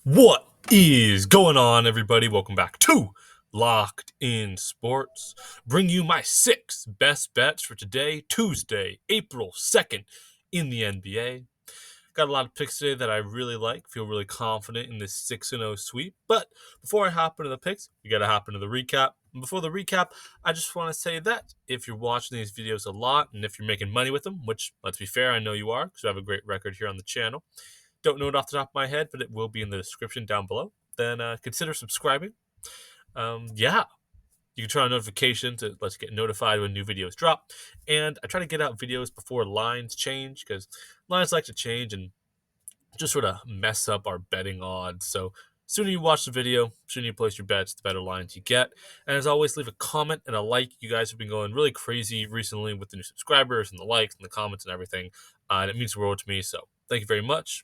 What is going on, everybody? Welcome back to Locked in Sports. Bring you my 6 best bets for today, Tuesday, April 2nd, in the NBA. Got a lot of picks today that I really like. Feel really confident in this 6-0 sweep. But before I hop into the picks, we got to hop into the recap. And before the recap, I just want to say that if you're watching these videos a lot and if you're making money with them, which, let's be fair, I know you are because I have a great record here on the channel. Don't know it off the top of my head, but it will be in the description down below. Then consider subscribing. Yeah, you can turn on notifications to let's get notified when new videos drop. And I try to get out videos before lines change because lines like to change and just sort of mess up our betting odds. So sooner you watch the video, sooner you place your bets, the better lines you get. And as always, leave a comment and a like. You guys have been going really crazy recently with the new subscribers and the likes and the comments and everything. And it means the world to me. So thank you very much.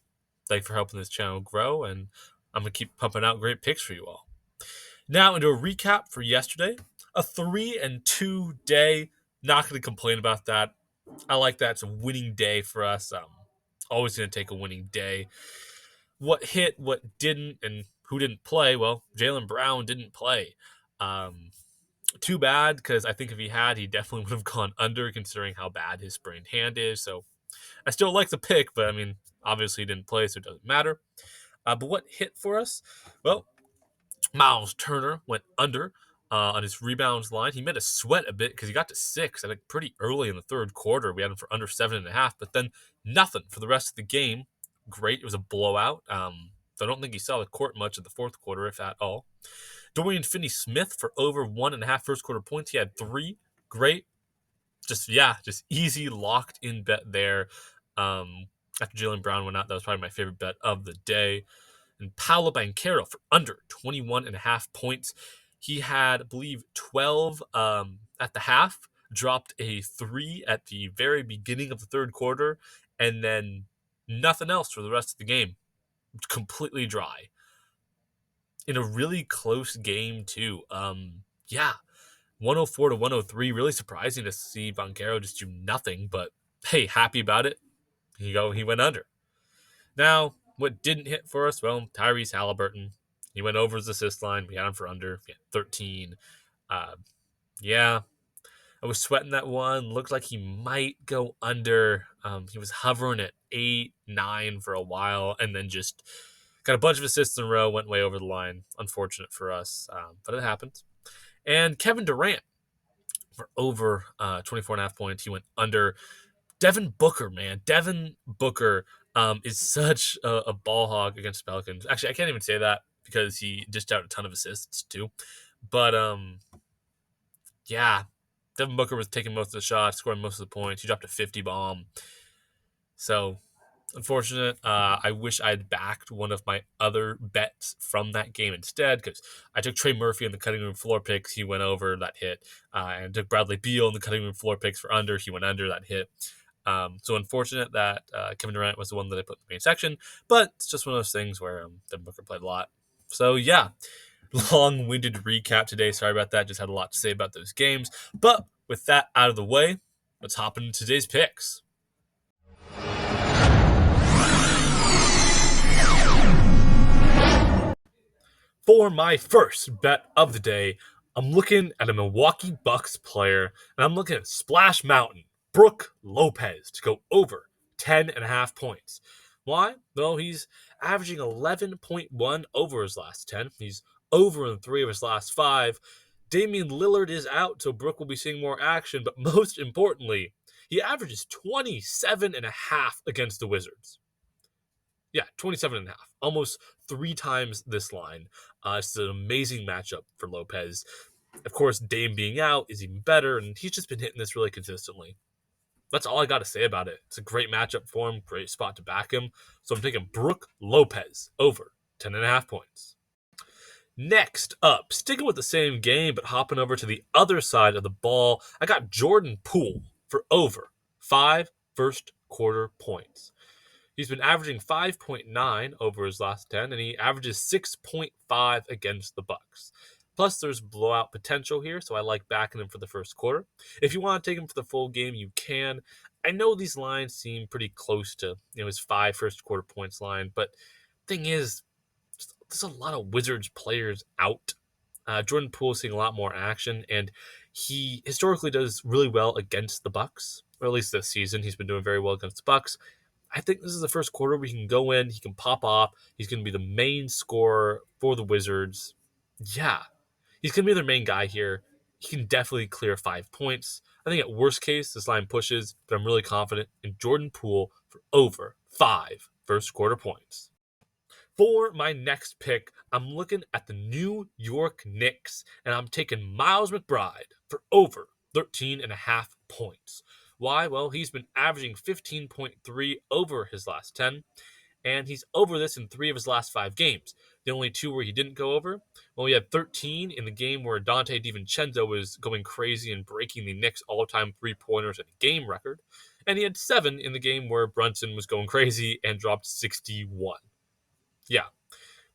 Thank you for helping this channel grow. And I'm going to keep pumping out great picks for you all. Now into a recap for yesterday. A 3-2 day. Not going to complain about that. I like that. It's a winning day for us. Always going to take a winning day. What hit, what didn't, and who didn't play? Well, Jaylen Brown didn't play. Um, Too bad, because I think if he had, he definitely would have gone under considering how bad his sprained hand is. So I still like the pick, but I mean, obviously he didn't play, so it doesn't matter. But what hit for us? Well, Miles Turner went under on his rebounds line. He made us sweat a bit because he got to 6, I think, pretty early in the third quarter. We had him for under 7.5, but then nothing for the rest of the game. Great. It was a blowout. So I don't think he saw the court much in the fourth quarter, if at all. Dorian Finney-Smith for over 1.5 first quarter points. He had 3. Great. Just easy locked in bet there. After Jaylen Brown went out, that was probably my favorite bet of the day. And Paolo Banchero for under 21.5 points. He had, I believe, 12 at the half, dropped a 3 at the very beginning of the third quarter, and then nothing else for the rest of the game. Completely dry. In a really close game, too. 104 to 103. Really surprising to see Banchero just do nothing, but hey, happy about it. He went under. Now, what didn't hit for us? Well, Tyrese Halliburton. He went over his assist line. We had him for under. He had 13. Uh, yeah, I was sweating that one. Looked like he might go under. He was hovering at 8, 9 for a while, and then just got a bunch of assists in a row, went way over the line. Unfortunate for us, but it happened. And Kevin Durant for over 24.5 points. He went under. Devin Booker, man. Devin Booker is such a ball hog against the Pelicans. Actually, I can't even say that because he dished out a ton of assists too. But yeah, Devin Booker was taking most of the shots, scoring most of the points. He dropped a 50 bomb. So unfortunate. I wish I had backed one of my other bets from that game instead because I took Trey Murphy in the cutting room floor picks. He went over, that hit. And took Bradley Beal in the cutting room floor picks for under. He went under, that hit. So unfortunate that Kevin Durant was the one that I put in the main section, but it's just one of those things where Devin Booker played a lot. So yeah, long-winded recap today. Sorry about that. Just had a lot to say about those games. But with that out of the way, let's hop into today's picks. For my first bet of the day, I'm looking at a Milwaukee Bucks player, and I'm looking at Splash Mountain, Brook Lopez, to go over 10.5 points. Why? Well, he's averaging 11.1 over his last 10. He's over in 3 of his last 5. Damian Lillard is out, so Brook will be seeing more action, but most importantly, he averages 27.5 against the Wizards. Yeah, 27.5. Almost 3 times this line. It's an amazing matchup for Lopez. Of course, Dame being out is even better, and he's just been hitting this really consistently. That's all I got to say about it. It's a great matchup for him, great spot to back him. So I'm taking Brook Lopez over 10.5 points. Next up, sticking with the same game, but hopping over to the other side of the ball, I got Jordan Poole for over 5 first quarter points. He's been averaging 5.9 over his last 10, and he averages 6.5 against the Bucks. Plus, there's blowout potential here, so I like backing him for the first quarter. If you want to take him for the full game, you can. I know these lines seem pretty close to his 5 first quarter points line, but thing is, just there's a lot of Wizards players out. Jordan Poole is seeing a lot more action, and he historically does really well against the Bucks, or at least this season he's been doing very well against the Bucks. I think this is the first quarter where he can go in, he can pop off, he's going to be the main scorer for the Wizards. Yeah, he's going to be their main guy here. He can definitely clear 5 points. I think at worst case, this line pushes, but I'm really confident in Jordan Poole for over 5 first quarter points. For my next pick, I'm looking at the New York Knicks, and I'm taking Miles McBride for over 13 and a half points. Why? Well, he's been averaging 15.3 over his last 10, and he's over this in 3 of his last 5 games. The only 2 where he didn't go over, well, he had 13 in the game where Dante DiVincenzo was going crazy and breaking the Knicks' all-time three-pointers and game record, and he had 7 in the game where Brunson was going crazy and dropped 61. Yeah,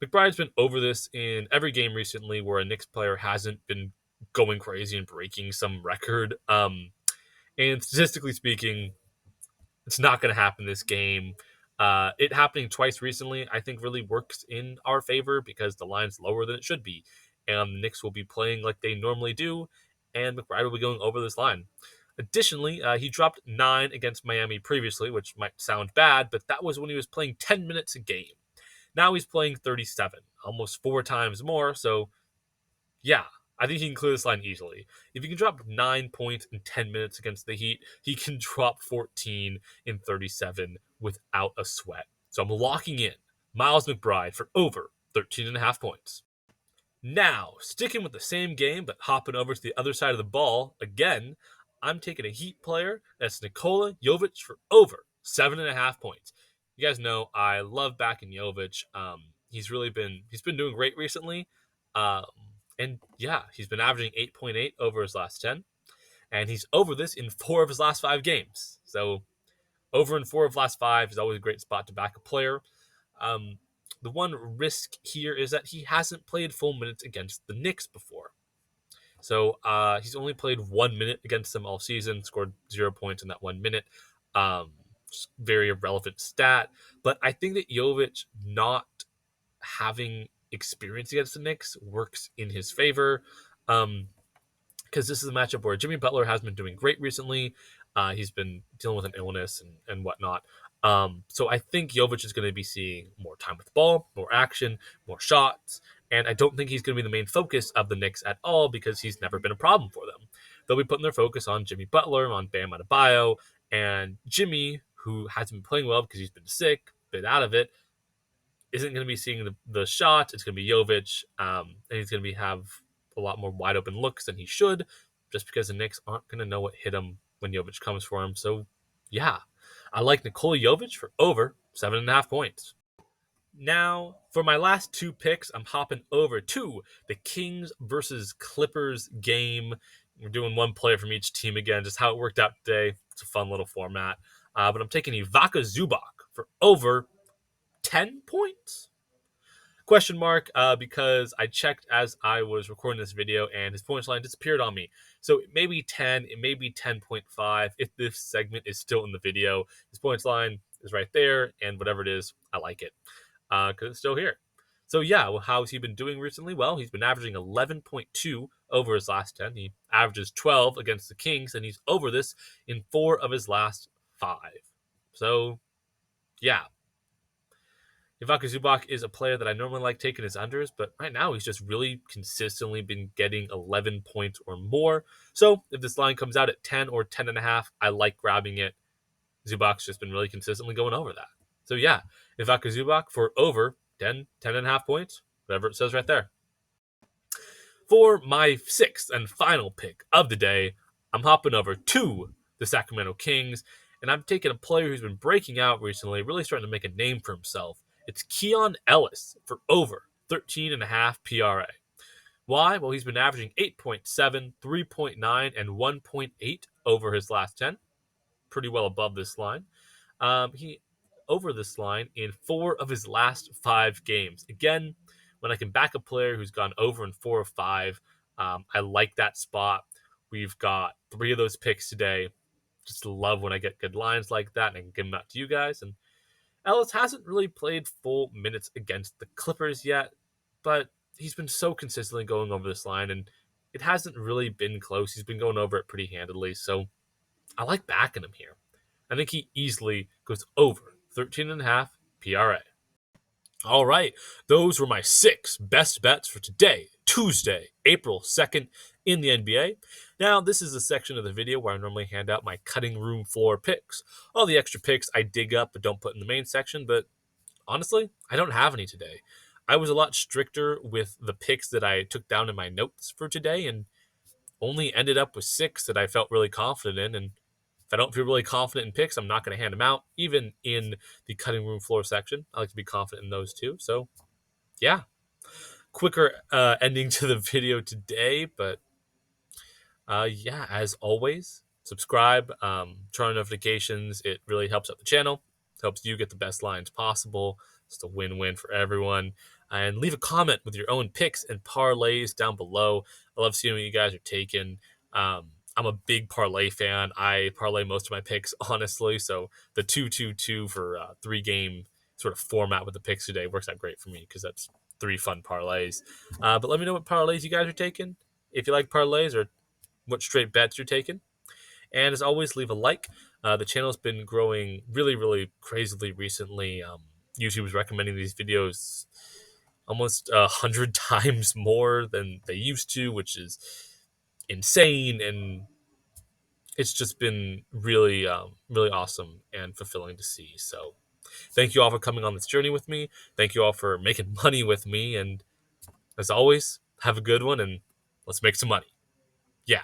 McBride's been over this in every game recently where a Knicks player hasn't been going crazy and breaking some record. And statistically speaking, it's not going to happen this game. It happening twice recently, I think, really works in our favor because the line's lower than it should be, and the Knicks will be playing like they normally do, and McBride will be going over this line. Additionally, he dropped 9 against Miami previously, which might sound bad, but that was when he was playing 10 minutes a game. Now he's playing 37, almost 4 times more. So, yeah, I think he can clear this line easily. If he can drop 9 points in 10 minutes against the Heat, he can drop 14 in 37 without a sweat. So I'm locking in Miles McBride for over 13 and a half points. Now, sticking with the same game, but hopping over to the other side of the ball again, I'm taking a Heat player. That's Nikola Jovic for over 7.5 points. You guys know I love backing Jovic. He's been doing great recently, um, and yeah, he's been averaging 8.8 over his last 10, and he's over this in 4 of his last 5 games. So over in 4 of last 5 is always a great spot to back a player. Um, the one risk here is that he hasn't played full minutes against the Knicks before. So he's only played 1 minute against them all season, scored 0 points in that 1 minute. Very irrelevant stat. But I think that Jovic not having experience against the Knicks works in his favor. Because this is a matchup where Jimmy Butler has been doing great recently. He's been dealing with an illness and whatnot. So I think Jovic is going to be seeing more time with the ball, more action, more shots, and I don't think he's going to be the main focus of the Knicks at all because he's never been a problem for them. They'll be putting their focus on Jimmy Butler, on Bam Adebayo, and Jimmy, who hasn't been playing well because he's been sick, been out of it, isn't going to be seeing the shot. It's going to be Jovic, and he's going to have a lot more wide open looks than he should, just because the Knicks aren't going to know what hit him when Jovic comes for him. So, yeah, I like Nikola Jovic for over 7.5 points. Now, for my last 2 picks, I'm hopping over to the Kings versus Clippers game. We're doing one player from each team again, just how it worked out today. It's a fun little format. But I'm taking Ivaca Zubac for over 10 points? Question mark, because I checked as I was recording this video and his points line disappeared on me. So it may be 10, it may be 10.5 if this segment is still in the video. His points line is right there, and whatever it is, I like it because it's still here. So yeah, well, how's he been doing recently? Well, he's been averaging 11.2 over his last 10. He averages 12 against the Kings, and he's over this in 4 of his last 5. So yeah, Ivaca Zubac is a player that I normally like taking his unders, but right now he's just really consistently been getting 11 points or more. So if this line comes out at 10 or 10.5, I like grabbing it. Zubac's just been really consistently going over that. So yeah, Ivaca Zubac for over 10.5 points, whatever it says right there. For my 6th and final pick of the day, I'm hopping over to the Sacramento Kings, and I'm taking a player who's been breaking out recently, really starting to make a name for himself. It's Keon Ellis for over 13.5 PRA. Why? Well, he's been averaging 8.7, 3.9, and 1.8 over his last 10. Pretty well above this line. He over this line in 4 of his last 5 games. Again, when I can back a player who's gone over in 4 of 5, I like that spot. We've got 3 of those picks today. Just love when I get good lines like that and I can give them out to you guys. And Ellis hasn't really played full minutes against the Clippers yet. but he's been so consistently going over this line, and it hasn't really been close. He's been going over it pretty handily, so I like backing him here. I think he easily goes over 13.5 PRA. All right, those were my 6 best bets for today, Tuesday, April 2nd, in the NBA. Now, this is a section of the video where I normally hand out my cutting room floor picks. All the extra picks I dig up but don't put in the main section, but honestly, I don't have any today. I was a lot stricter with the picks that I took down in my notes for today and only ended up with 6 that I felt really confident in. And if I don't feel really confident in picks, I'm not going to hand them out, even in the cutting room floor section. I like to be confident in those too. So, yeah, quicker ending to the video today, but yeah, as always, subscribe, turn on notifications. It really helps out the channel, helps you get the best lines possible. It's a win-win for everyone. And leave a comment with your own picks and parlays down below. I love seeing what you guys are taking. I'm a big parlay fan. I parlay most of my picks, honestly. So the 2-2-2 for 3-game sort of format with the picks today works out great for me because that's 3 fun parlays. But let me know what parlays you guys are taking. If you like parlays or what straight bets you're taking. And as always, leave a like. The channel's been growing really, really crazily recently. YouTube is recommending these videos almost 100 times more than they used to, which is insane. And it's just been really, really awesome and fulfilling to see. So thank you all for coming on this journey with me. Thank you all for making money with me. And as always, have a good one and let's make some money. Yeah.